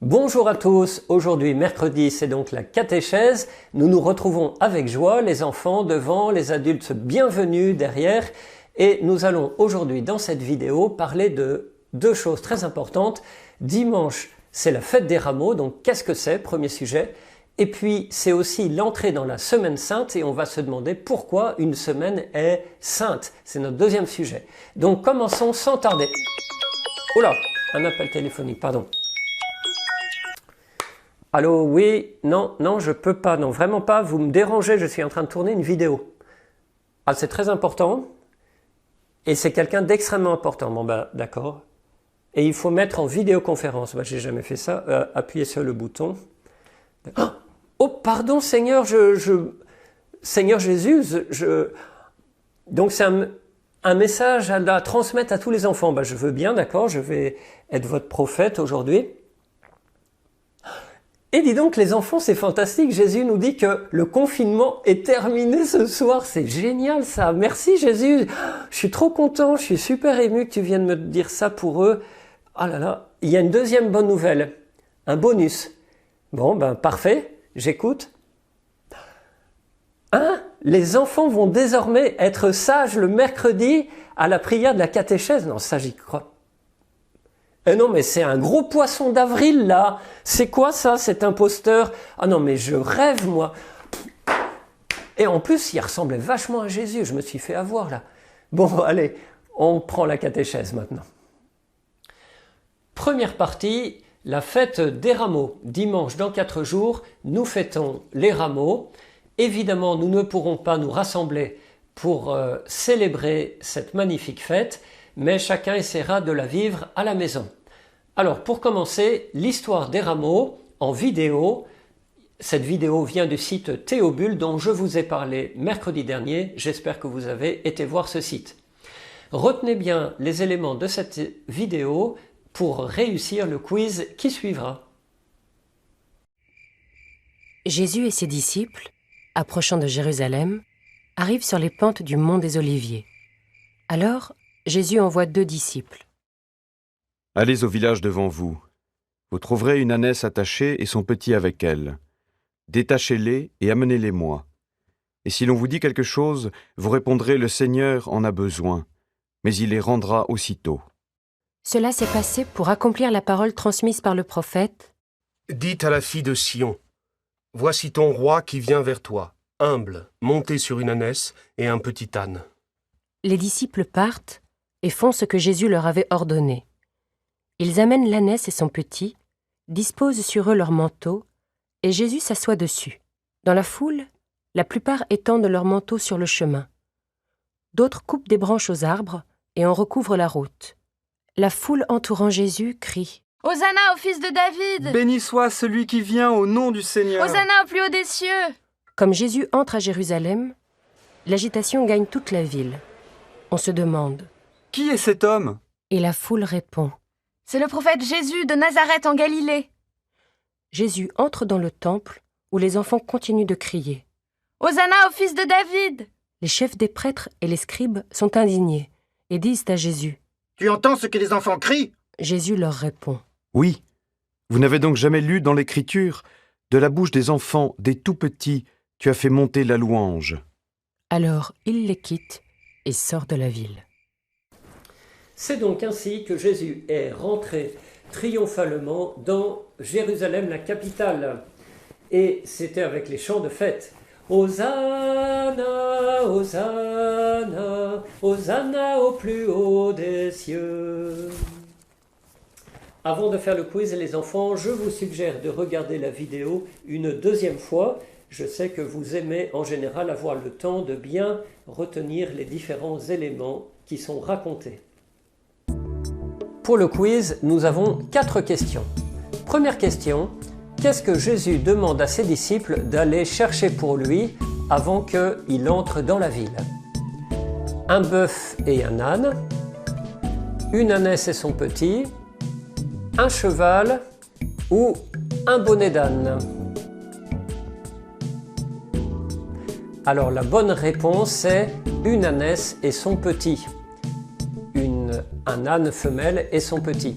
Bonjour à tous, aujourd'hui mercredi c'est donc la catéchèse, nous nous retrouvons avec joie, les enfants devant, les adultes bienvenus derrière et nous allons aujourd'hui dans cette vidéo parler de deux choses très importantes. Dimanche c'est la fête des rameaux, donc qu'est-ce que c'est, premier sujet, et puis c'est aussi l'entrée dans la semaine sainte et on va se demander pourquoi une semaine est sainte, c'est notre deuxième sujet. Donc commençons sans tarder. Oula, un appel téléphonique, pardon. Allô, oui, non, je peux pas, non, vraiment pas, vous me dérangez, je suis en train de tourner une vidéo. Ah, c'est très important, et c'est quelqu'un d'extrêmement important, bon ben, d'accord. Et il faut mettre en vidéoconférence, ben, j'ai jamais fait ça, appuyez sur le bouton. Oh, pardon Seigneur, Seigneur Jésus, donc c'est un message à transmettre à tous les enfants, ben, je veux bien, d'accord, je vais être votre prophète aujourd'hui. Et dis donc les enfants, c'est fantastique, Jésus nous dit que le confinement est terminé ce soir, c'est génial ça, merci Jésus, je suis trop content, je suis super ému que tu viennes me dire ça pour eux. Ah là là, il y a une deuxième bonne nouvelle, un bonus. Bon ben parfait, j'écoute. Les enfants vont désormais être sages le mercredi à la prière de la catéchèse, non ça j'y crois. Non mais c'est un gros poisson d'avril là, c'est quoi ça cet imposteur? Ah non mais je rêve moi. Et en plus il ressemblait vachement à Jésus, je me suis fait avoir là. Bon allez, on prend la catéchèse maintenant. Première partie, la fête des rameaux. Dimanche dans 4 jours, nous fêtons les rameaux. Évidemment nous ne pourrons pas nous rassembler pour célébrer cette magnifique fête, mais chacun essaiera de la vivre à la maison. Alors pour commencer, l'histoire des rameaux en vidéo. Cette vidéo vient du site Théobule dont je vous ai parlé mercredi dernier. J'espère que vous avez été voir ce site. Retenez bien les éléments de cette vidéo pour réussir le quiz qui suivra. Jésus et ses disciples, approchant de Jérusalem, arrivent sur les pentes du mont des Oliviers. Alors, Jésus envoie 2 disciples. Allez au village devant vous. Vous trouverez une ânesse attachée et son petit avec elle. Détachez-les et amenez-les-moi. Et si l'on vous dit quelque chose, vous répondrez « Le Seigneur en a besoin », mais il les rendra aussitôt. Cela s'est passé pour accomplir la parole transmise par le prophète. Dites à la fille de Sion, « Voici ton roi qui vient vers toi, humble, monté sur une ânesse et un petit âne. » Les disciples partent et font ce que Jésus leur avait ordonné. Ils amènent l'ânesse et son petit, disposent sur eux leurs manteaux, et Jésus s'assoit dessus. Dans la foule, la plupart étendent leurs manteaux sur le chemin. D'autres coupent des branches aux arbres et en recouvrent la route. La foule entourant Jésus crie « Hosanna au fils de David !»« Béni soit celui qui vient au nom du Seigneur !»« Hosanna au plus haut des cieux !» Comme Jésus entre à Jérusalem, l'agitation gagne toute la ville. On se demande « Qui est cet homme ?» Et la foule répond « C'est le prophète Jésus de Nazareth en Galilée !» Jésus entre dans le temple où les enfants continuent de crier « Hosanna au fils de David !» Les chefs des prêtres et les scribes sont indignés et disent à Jésus « Tu entends ce que les enfants crient ?» Jésus leur répond « Oui, vous n'avez donc jamais lu dans l'Écriture, de la bouche des enfants, des tout-petits, tu as fait monter la louange. » Alors il les quitte et sort de la ville. C'est donc ainsi que Jésus est rentré triomphalement dans Jérusalem, la capitale. Et c'était avec les chants de fête. Hosanna, Hosanna, Hosanna au plus haut des cieux. Avant de faire le quiz, les enfants, je vous suggère de regarder la vidéo une deuxième fois. Je sais que vous aimez en général avoir le temps de bien retenir les différents éléments qui sont racontés. Pour le quiz, nous avons 4 questions. Première question, qu'est-ce que Jésus demande à ses disciples d'aller chercher pour lui avant qu'il entre dans la ville? Un bœuf et un âne, une ânesse et son petit, un cheval ou un bonnet d'âne? Alors la bonne réponse est une ânesse et son petit. Un âne femelle et son petit.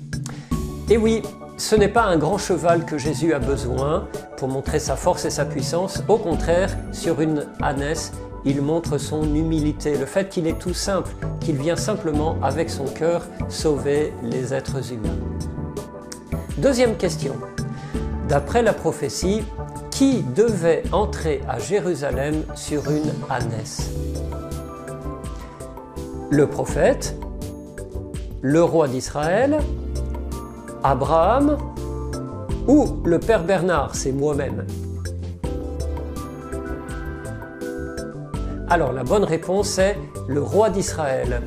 Et oui, ce n'est pas un grand cheval que Jésus a besoin pour montrer sa force et sa puissance. Au contraire, sur une ânesse, il montre son humilité, le fait qu'il est tout simple, qu'il vient simplement avec son cœur sauver les êtres humains. Deuxième question. D'après la prophétie, qui devait entrer à Jérusalem sur une ânesse? Le prophète, le roi d'Israël, Abraham ou le Père Bernard, c'est moi-même? Alors la bonne réponse est le roi d'Israël.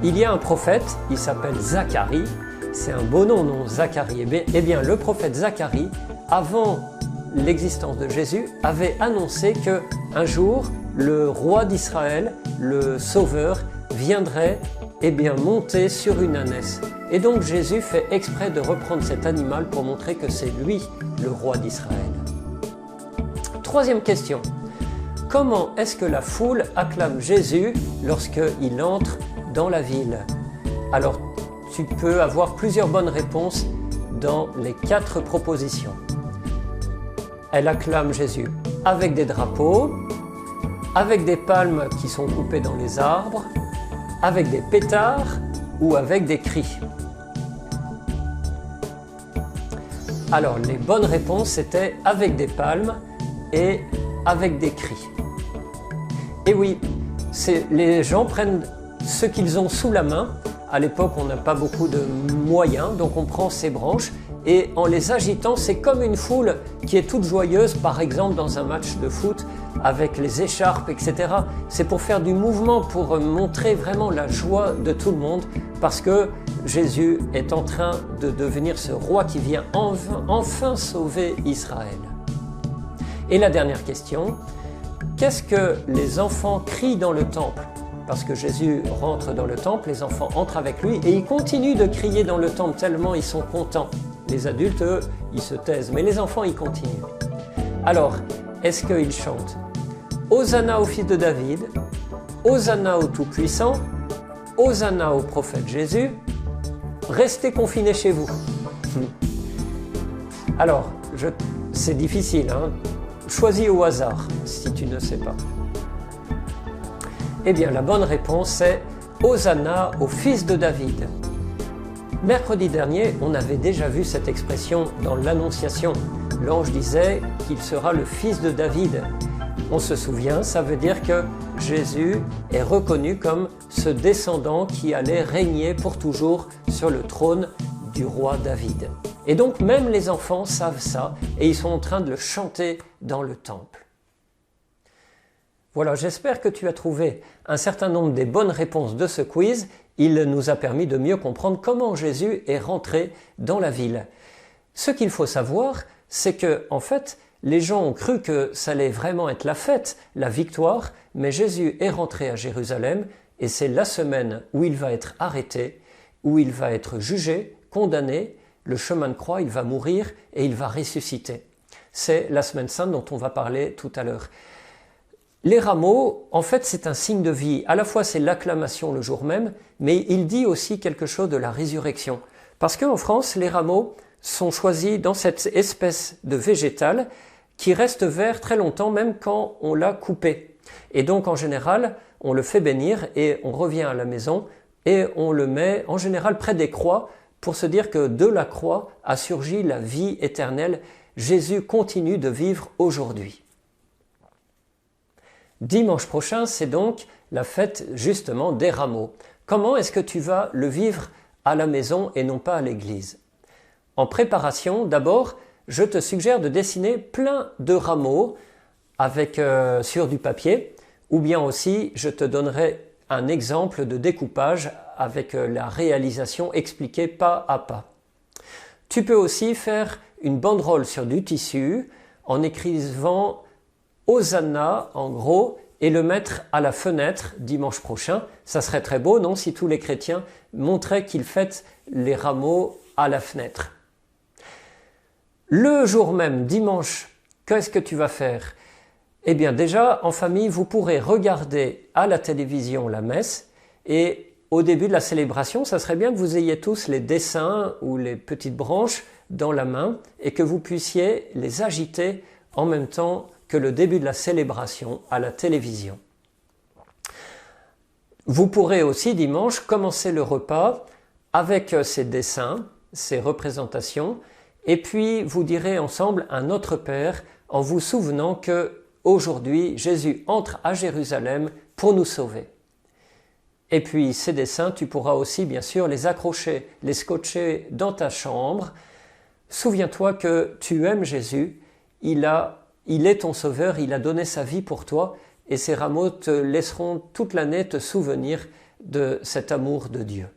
Il y a un prophète, il s'appelle Zacharie, c'est un beau nom, non, Zacharie. Eh bien, le prophète Zacharie, avant l'existence de Jésus, avait annoncé que un jour, le roi d'Israël, le Sauveur, viendrait monter sur une ânesse. Et donc Jésus fait exprès de reprendre cet animal pour montrer que c'est lui le roi d'Israël. Troisième question. Comment est-ce que la foule acclame Jésus lorsqu'il entre dans la ville? Alors, tu peux avoir plusieurs bonnes réponses dans les 4 propositions. Elle acclame Jésus avec des drapeaux, avec des palmes qui sont coupées dans les arbres, avec des pétards ou avec des cris. Alors, les bonnes réponses étaient avec des palmes et avec des cris. Et oui, les gens prennent ce qu'ils ont sous la main. À l'époque, on n'a pas beaucoup de moyens, donc on prend ces branches et en les agitant, c'est comme une foule qui est toute joyeuse, par exemple dans un match de foot avec les écharpes, etc. C'est pour faire du mouvement, pour montrer vraiment la joie de tout le monde, parce que Jésus est en train de devenir ce roi qui vient enfin sauver Israël. Et la dernière question, qu'est-ce que les enfants crient dans le temple? Parce que Jésus rentre dans le temple, les enfants entrent avec lui et ils continuent de crier dans le temple tellement ils sont contents. Les adultes, eux, ils se taisent, mais les enfants, ils continuent. Alors, est-ce qu'ils chantent Hosanna au fils de David, Hosanna au Tout-Puissant, Hosanna au prophète Jésus, restez confinés chez vous. Alors, c'est difficile, hein? Choisis au hasard si tu ne sais pas. Eh bien, la bonne réponse c'est Hosanna au fils de David. Mercredi dernier, on avait déjà vu cette expression dans l'Annonciation. L'ange disait qu'il sera le fils de David. On se souvient, ça veut dire que Jésus est reconnu comme ce descendant qui allait régner pour toujours sur le trône du roi David. Et donc même les enfants savent ça et ils sont en train de le chanter dans le temple. Voilà, j'espère que tu as trouvé un certain nombre des bonnes réponses de ce quiz. Il nous a permis de mieux comprendre comment Jésus est rentré dans la ville. Ce qu'il faut savoir, c'est que, en fait, les gens ont cru que ça allait vraiment être la fête, la victoire, mais Jésus est rentré à Jérusalem et c'est la semaine où il va être arrêté, où il va être jugé, condamné, le chemin de croix, il va mourir et il va ressusciter. C'est la semaine sainte dont on va parler tout à l'heure. Les rameaux, en fait, c'est un signe de vie. À la fois, c'est l'acclamation le jour même, mais il dit aussi quelque chose de la résurrection. Parce qu'en France, les rameaux sont choisis dans cette espèce de végétal qui reste vert très longtemps, même quand on l'a coupé. Et donc, en général, on le fait bénir et on revient à la maison et on le met en général près des croix pour se dire que de la croix a surgi la vie éternelle. Jésus continue de vivre aujourd'hui. Dimanche prochain, c'est donc la fête justement des rameaux. Comment est-ce que tu vas le vivre à la maison et non pas à l'église? En préparation, d'abord, je te suggère de dessiner plein de rameaux sur du papier, ou bien aussi je te donnerai un exemple de découpage avec la réalisation expliquée pas à pas. Tu peux aussi faire une banderole sur du tissu en écrivant Hosanna en gros et le mettre à la fenêtre dimanche prochain. Ça serait très beau, non, si tous les chrétiens montraient qu'ils fêtent les rameaux à la fenêtre. Le jour même, dimanche, qu'est-ce que tu vas faire? Eh bien déjà, en famille, vous pourrez regarder à la télévision la messe et au début de la célébration, ça serait bien que vous ayez tous les dessins ou les petites branches dans la main et que vous puissiez les agiter en même temps que le début de la célébration à la télévision. Vous pourrez aussi dimanche commencer le repas avec ces dessins, ces représentations, et puis vous direz ensemble un Notre Père en vous souvenant que aujourd'hui Jésus entre à Jérusalem pour nous sauver. Et puis ces dessins, tu pourras aussi bien sûr les accrocher, les scotcher dans ta chambre. Souviens-toi que tu aimes Jésus, il est ton sauveur, il a donné sa vie pour toi et ces rameaux te laisseront toute l'année te souvenir de cet amour de Dieu.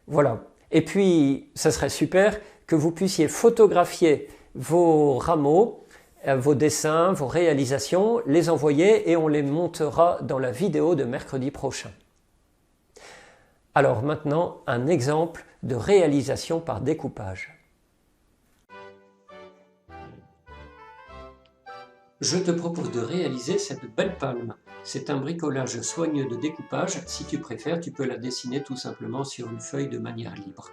Voilà. Et puis, ça serait super que vous puissiez photographier vos rameaux, vos dessins, vos réalisations, les envoyer et on les montera dans la vidéo de mercredi prochain. Alors maintenant, un exemple de réalisation par découpage. Je te propose de réaliser cette belle palme. C'est un bricolage soigneux de découpage. Si tu préfères, tu peux la dessiner tout simplement sur une feuille de manière libre.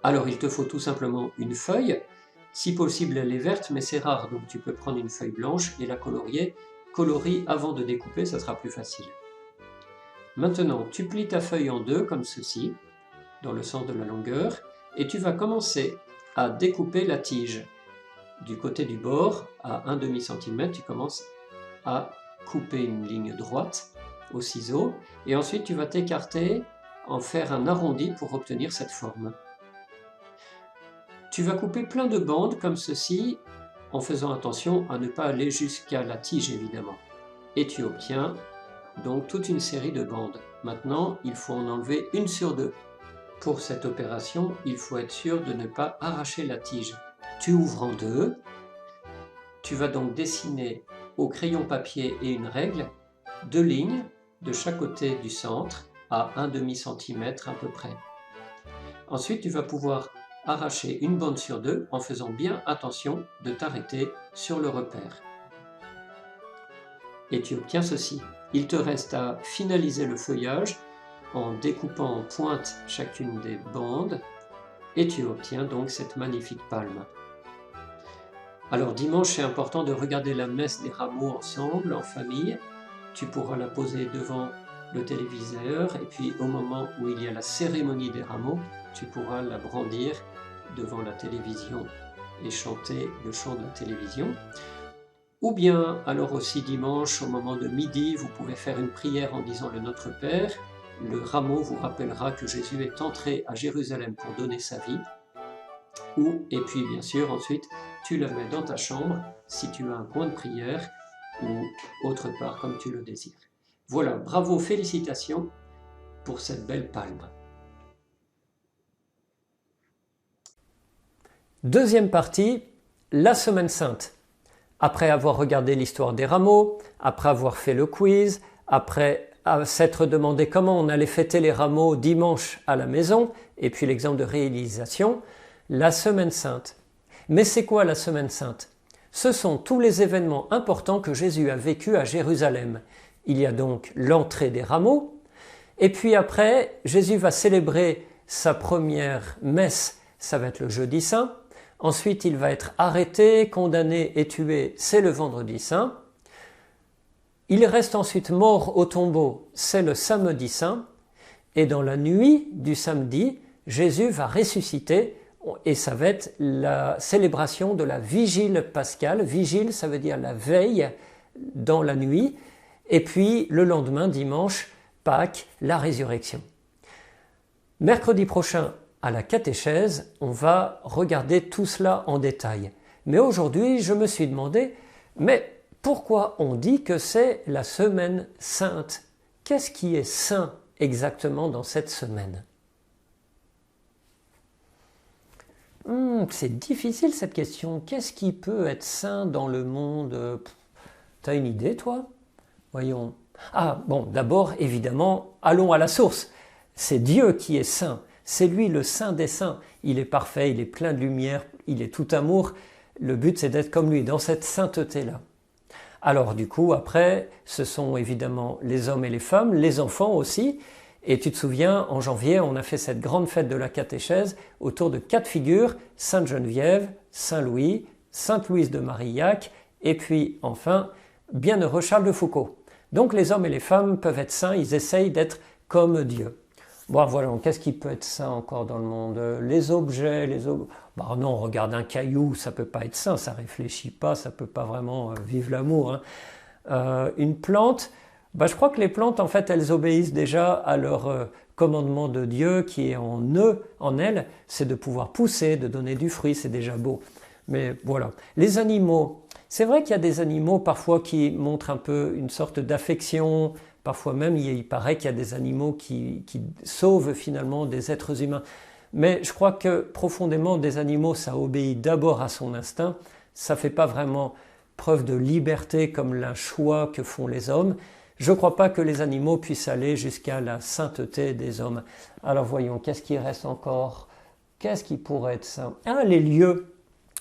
Alors, il te faut tout simplement une feuille. Si possible, elle est verte, mais c'est rare, donc tu peux prendre une feuille blanche et la colorier. Colorie avant de découper, ça sera plus facile. Maintenant, tu plies ta feuille en deux, comme ceci, dans le sens de la longueur, et tu vas commencer à découper la tige. Du côté du bord, à 1/2 cm, tu commences à couper une ligne droite au ciseau, et ensuite tu vas t'écarter, en faire un arrondi pour obtenir cette forme. Tu vas couper plein de bandes comme ceci, en faisant attention à ne pas aller jusqu'à la tige évidemment. Et tu obtiens donc toute une série de bandes. Maintenant, il faut en enlever une sur deux. Pour cette opération, il faut être sûr de ne pas arracher la tige. Tu ouvres en deux. Tu vas donc dessiner au crayon papier et une règle 2 lignes de chaque côté du centre à 1/2 cm à peu près. Ensuite, tu vas pouvoir arracher une bande sur deux en faisant bien attention de t'arrêter sur le repère. Et tu obtiens ceci. Il te reste à finaliser le feuillage en découpant en pointe chacune des bandes et tu obtiens donc cette magnifique palme. Alors dimanche, c'est important de regarder la messe des rameaux ensemble, en famille. Tu pourras la poser devant le téléviseur et puis au moment où il y a la cérémonie des rameaux, tu pourras la brandir devant la télévision et chanter le chant de la télévision. Ou bien, alors aussi dimanche, au moment de midi, vous pouvez faire une prière en disant le Notre Père. Le rameau vous rappellera que Jésus est entré à Jérusalem pour donner sa vie. Et puis bien sûr, ensuite, tu la mets dans ta chambre, si tu as un coin de prière, ou autre part comme tu le désires. Voilà, bravo, félicitations pour cette belle palme. Deuxième partie, la Semaine Sainte. Après avoir regardé l'histoire des rameaux, après avoir fait le quiz, après s'être demandé comment on allait fêter les rameaux dimanche à la maison, et puis l'exemple de réalisation, la Semaine Sainte. Mais c'est quoi la Semaine Sainte? Ce sont tous les événements importants que Jésus a vécus à Jérusalem. Il y a donc l'entrée des rameaux, et puis après, Jésus va célébrer sa première messe, ça va être le jeudi saint. Ensuite, il va être arrêté, condamné et tué, c'est le vendredi saint. Il reste ensuite mort au tombeau, c'est le samedi saint. Et dans la nuit du samedi, Jésus va ressusciter et ça va être la célébration de la vigile pascale. Vigile, ça veut dire la veille dans la nuit. Et puis le lendemain, dimanche, Pâques, la résurrection. Mercredi prochain, à la catéchèse, on va regarder tout cela en détail. Mais aujourd'hui, je me suis demandé, mais pourquoi on dit que c'est la semaine sainte? Qu'est-ce qui est saint exactement dans cette semaine? C'est difficile cette question. Qu'est-ce qui peut être saint dans le monde? T'as une idée, toi? Voyons. Ah, bon, d'abord, évidemment, allons à la source. C'est Dieu qui est saint. C'est lui le saint des saints. Il est parfait, il est plein de lumière, il est tout amour. Le but, c'est d'être comme lui, dans cette sainteté-là. Alors du coup, après, ce sont évidemment les hommes et les femmes, les enfants aussi. Et tu te souviens, en janvier, on a fait cette grande fête de la catéchèse autour de 4 figures, Sainte Geneviève, Saint Louis, Sainte Louise de Marillac, et puis enfin, bienheureux Charles de Foucauld. Donc les hommes et les femmes peuvent être saints, ils essayent d'être comme Dieu. Bon voilà, qu'est-ce qui peut être saint encore dans le monde? Les objets, Bah non, regarde un caillou, ça peut pas être saint, ça réfléchit pas, ça peut pas vraiment vivre l'amour. Une plante, bah je crois que les plantes en fait elles obéissent déjà à leur commandement de Dieu qui est en eux, en elles, c'est de pouvoir pousser, de donner du fruit, c'est déjà beau. Mais voilà, les animaux, c'est vrai qu'il y a des animaux parfois qui montrent un peu une sorte d'affection. Parfois même, il paraît qu'il y a des animaux qui sauvent finalement des êtres humains. Mais je crois que profondément, des animaux, ça obéit d'abord à son instinct. Ça ne fait pas vraiment preuve de liberté comme le choix que font les hommes. Je ne crois pas que les animaux puissent aller jusqu'à la sainteté des hommes. Alors voyons, qu'est-ce qui reste encore? Qu'est-ce qui pourrait être saint? Ah, les lieux.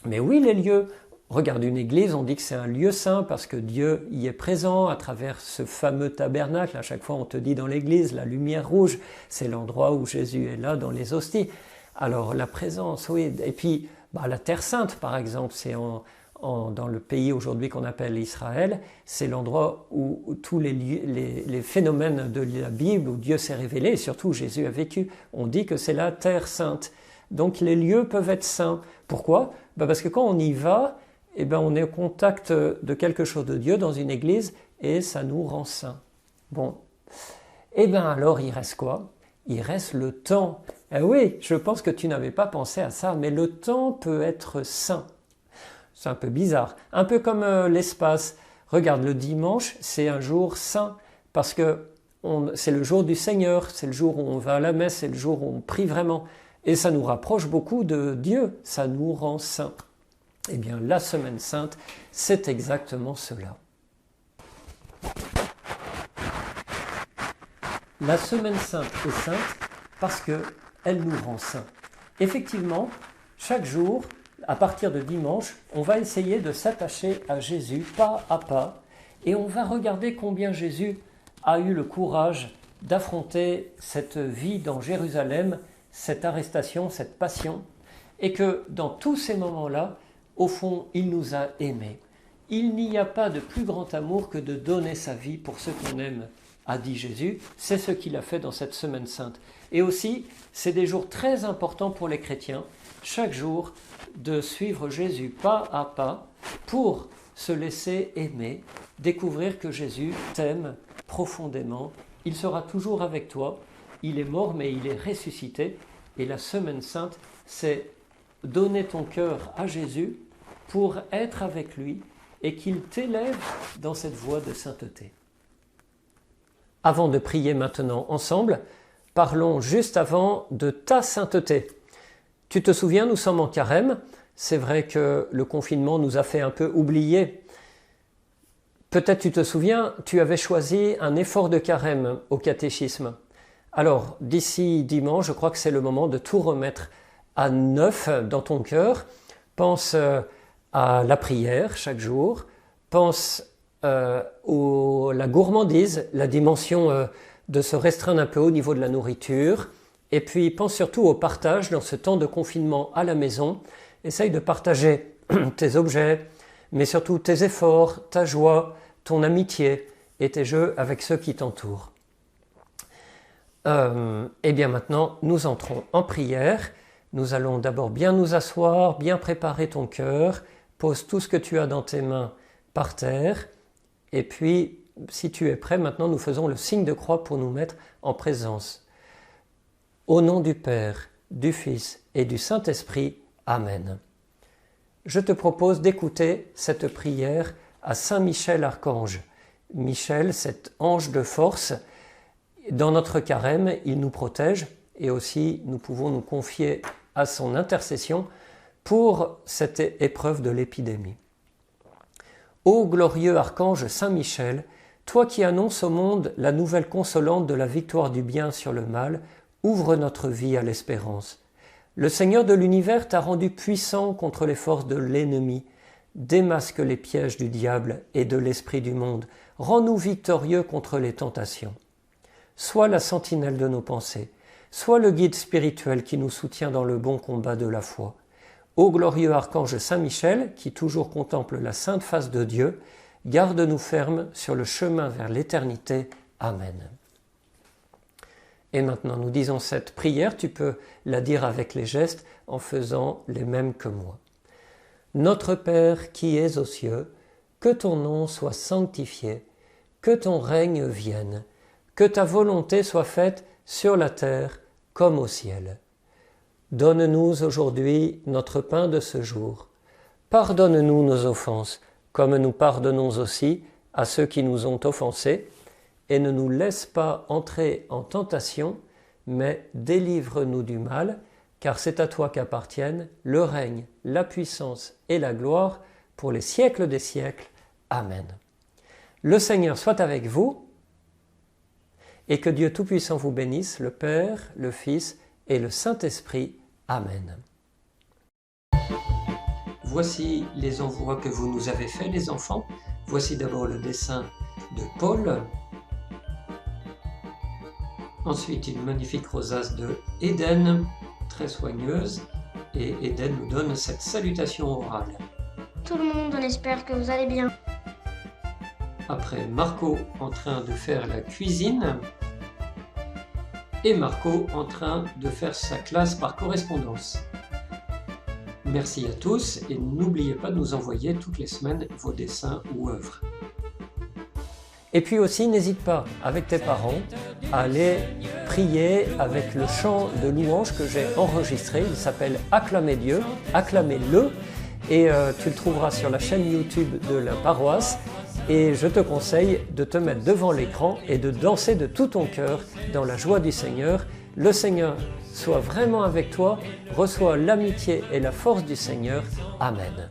Mais oui, les lieux. Regarde une église, on dit que c'est un lieu saint parce que Dieu y est présent à travers ce fameux tabernacle. À chaque fois, on te dit dans l'église, la lumière rouge, c'est l'endroit où Jésus est là dans les hosties. Alors la présence, oui. Et puis la Terre Sainte, par exemple, c'est dans le pays aujourd'hui qu'on appelle Israël, c'est l'endroit où tous les phénomènes de la Bible, où Dieu s'est révélé, et surtout où Jésus a vécu, on dit que c'est la Terre Sainte. Donc les lieux peuvent être saints. Pourquoi? Parce que quand on y va, on est au contact de quelque chose de Dieu dans une église et ça nous rend saints. Bon, alors il reste quoi? Il reste le temps. Oui, je pense que tu n'avais pas pensé à ça, mais le temps peut être saint. C'est un peu bizarre, un peu comme l'espace. Regarde, le dimanche, c'est un jour saint parce que c'est le jour du Seigneur, c'est le jour où on va à la messe, c'est le jour où on prie vraiment. Et ça nous rapproche beaucoup de Dieu, ça nous rend saints. Eh bien, la Semaine Sainte, c'est exactement cela. La Semaine Sainte est sainte parce qu'elle nous rend saints. Effectivement, chaque jour, à partir de dimanche, on va essayer de s'attacher à Jésus pas à pas et on va regarder combien Jésus a eu le courage d'affronter cette vie dans Jérusalem, cette arrestation, cette passion, et que dans tous ces moments-là, au fond, il nous a aimés. Il n'y a pas de plus grand amour que de donner sa vie pour ceux qu'on aime, a dit Jésus. C'est ce qu'il a fait dans cette Semaine Sainte. Et aussi, c'est des jours très importants pour les chrétiens, chaque jour, de suivre Jésus pas à pas pour se laisser aimer, découvrir que Jésus t'aime profondément. Il sera toujours avec toi. Il est mort, mais il est ressuscité. Et la Semaine Sainte, c'est donner ton cœur à Jésus pour être avec lui et qu'il t'élève dans cette voie de sainteté. Avant de prier maintenant ensemble, parlons juste avant de ta sainteté. Tu te souviens, nous sommes en carême. C'est vrai que le confinement nous a fait un peu oublier. Peut-être tu te souviens, tu avais choisi un effort de carême au catéchisme. Alors, d'ici dimanche, je crois que c'est le moment de tout remettre à neuf dans ton cœur. Pense à la prière chaque jour. Pense à la gourmandise, la dimension de se restreindre un peu au niveau de la nourriture. Et puis, pense surtout au partage dans ce temps de confinement à la maison. Essaye de partager tes objets, mais surtout tes efforts, ta joie, ton amitié et tes jeux avec ceux qui t'entourent. Et bien maintenant, nous entrons en prière. Nous allons d'abord bien nous asseoir, bien préparer ton cœur. Pose tout ce que tu as dans tes mains par terre. Et puis, si tu es prêt, maintenant nous faisons le signe de croix pour nous mettre en présence. Au nom du Père, du Fils et du Saint-Esprit. Amen. Je te propose d'écouter cette prière à Saint Michel Archange. Michel, cet ange de force, dans notre carême, il nous protège et aussi nous pouvons nous confier à son intercession pour cette épreuve de l'épidémie. Ô glorieux archange Saint Michel, toi qui annonces au monde la nouvelle consolante de la victoire du bien sur le mal, ouvre notre vie à l'espérance. Le Seigneur de l'univers t'a rendu puissant contre les forces de l'ennemi. Démasque les pièges du diable et de l'esprit du monde. Rends-nous victorieux contre les tentations. sois la sentinelle de nos pensées, sois le guide spirituel qui nous soutient dans le bon combat de la foi. Ô glorieux archange Saint-Michel, qui toujours contemple la sainte face de Dieu, garde-nous fermes sur le chemin vers l'éternité. Amen. Et maintenant, nous disons cette prière, tu peux la dire avec les gestes en faisant les mêmes que moi. Notre Père qui es aux cieux, que ton nom soit sanctifié, que ton règne vienne, que ta volonté soit faite sur la terre comme au ciel. Donne-nous aujourd'hui notre pain de ce jour. Pardonne-nous nos offenses, comme nous pardonnons aussi à ceux qui nous ont offensés, et ne nous laisse pas entrer en tentation, mais délivre-nous du mal, car c'est à toi qu'appartiennent le règne, la puissance et la gloire pour les siècles des siècles. Amen. Le Seigneur soit avec vous, et que Dieu Tout-Puissant vous bénisse, le Père, le Fils et le Saint-Esprit. Amen. Voici les envois que vous nous avez faits, les enfants. Voici d'abord le dessin de Paul. Ensuite, une magnifique rosace de Éden, très soigneuse. Et Éden nous donne cette salutation orale. Tout le monde, on espère que vous allez bien. Après, Marco en train de faire la cuisine. Et Marco en train de faire sa classe par correspondance. Merci à tous et n'oubliez pas de nous envoyer toutes les semaines vos dessins ou œuvres. Et puis aussi, n'hésite pas avec tes parents à aller prier avec le chant de louange que j'ai enregistré. Il s'appelle Acclamer Dieu, acclamez-le, et tu le trouveras sur la chaîne YouTube de la paroisse. Et je te conseille de te mettre devant l'écran et de danser de tout ton cœur dans la joie du Seigneur. Le Seigneur soit vraiment avec toi, reçois l'amitié et la force du Seigneur. Amen.